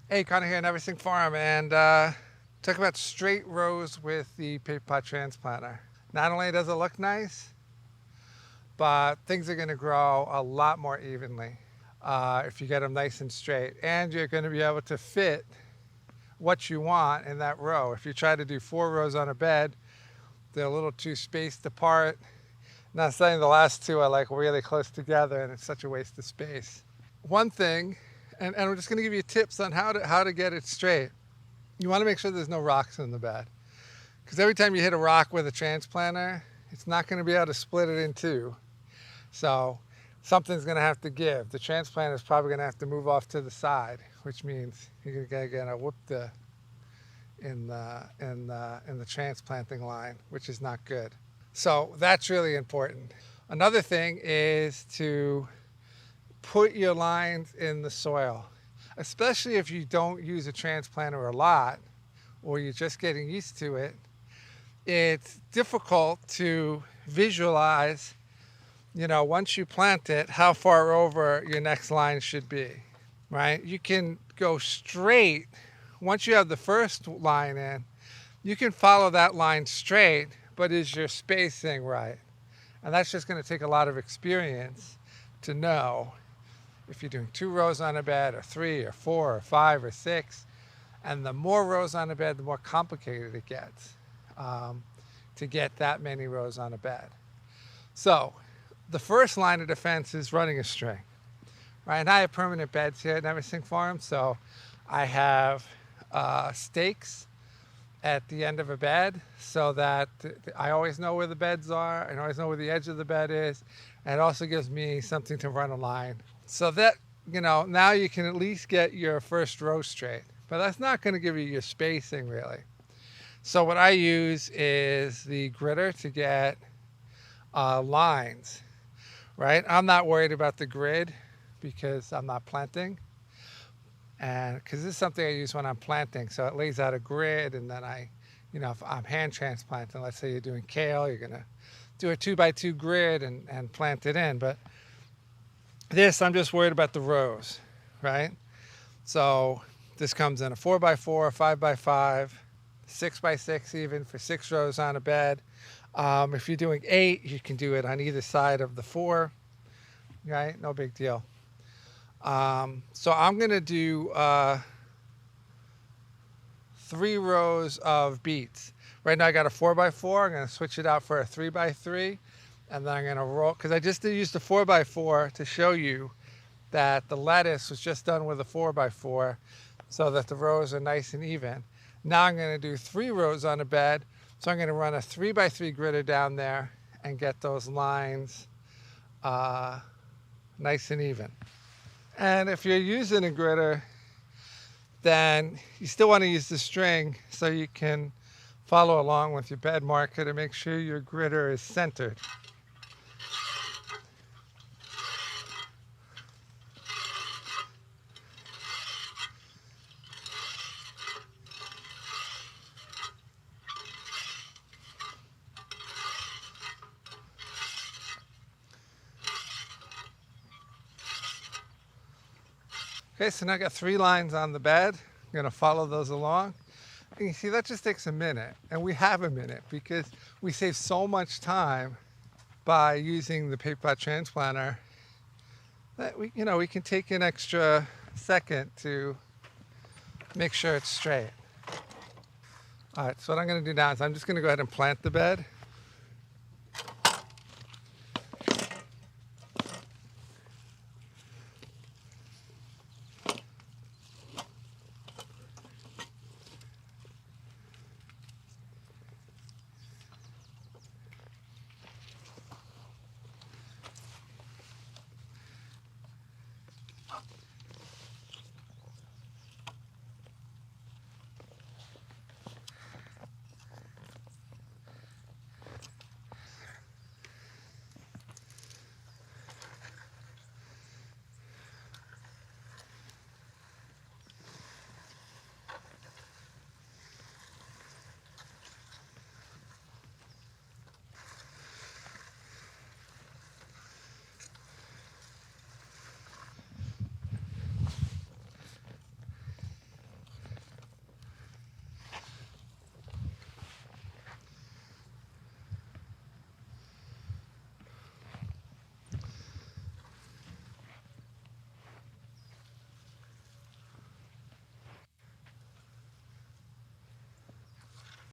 Hey, Conor here, Neversink Farm, and talk about straight rows with the Paperpot transplanter. Not only does it look nice, but things are going to grow a lot more evenly if you get them nice and straight. And you're going to be able to fit what you want in that row. If you try to do 4 rows on a bed, they're a little too spaced apart. Not saying the last two are like really close together and it's such a waste of space. One thing, and I'm just going to give you tips on how to get it straight. You want to make sure there's no rocks in the bed, because every time you hit a rock with a transplanter, it's not going to be able to split it in two. So something's going to have to give. The transplanter is probably going to have to move off to the side, which means you're going to whoop in the transplanting line, which is not good. So that's really important. Another thing is to put your lines in the soil, especially if you don't use a transplanter a lot or you're just getting used to it. It's difficult to visualize, once you plant it, how far over your next line should be, right? You can go straight. Once you have the first line in, you can follow that line straight, but is your spacing right? And that's just going to take a lot of experience to know if you're doing 2 rows on a bed, or 3 or 4 or 5 or 6. And the more rows on a bed, the more complicated it gets to get that many rows on a bed. So the first line of defense is running a string, right? And I have permanent beds here at Neversink Farm, so I have stakes at the end of a bed so that I always know where the beds are. I always know where the edge of the bed is. And it also gives me something to run a line. So that, now you can at least get your first row straight. But that's not going to give you your spacing, really. So what I use is the gritter to get lines, right? I'm not worried about the grid because I'm not planting. And because this is something I use when I'm planting. So it lays out a grid, and then if I'm hand transplanting, let's say you're doing kale, you're going to do a 2x2 grid and plant it in. But this, I'm just worried about the rows, right? So this comes in a 4x4, 5x5, 6x6 even for 6 rows on a bed. If you're doing 8, you can do it on either side of the 4, right? No big deal. So I'm going to do 3 rows of beets. Right now I got a 4x4. I'm going to switch it out for a 3x3. And then I'm going to roll, because I just used a 4x4 to show you that the lettuce was just done with a 4x4 so that the rows are nice and even. Now I'm going to do 3 rows on a bed. So I'm going to run a 3x3 gritter down there and get those lines nice and even. And if you're using a gritter, then you still want to use the string so you can follow along with your bed marker to make sure your gritter is centered. Okay, so now I got 3 lines on the bed. I'm going to follow those along. And you see, that just takes a minute. And we have a minute because we save so much time by using the Paperpot transplanter that we can take an extra second to make sure it's straight. All right, so what I'm going to do now is I'm just going to go ahead and plant the bed.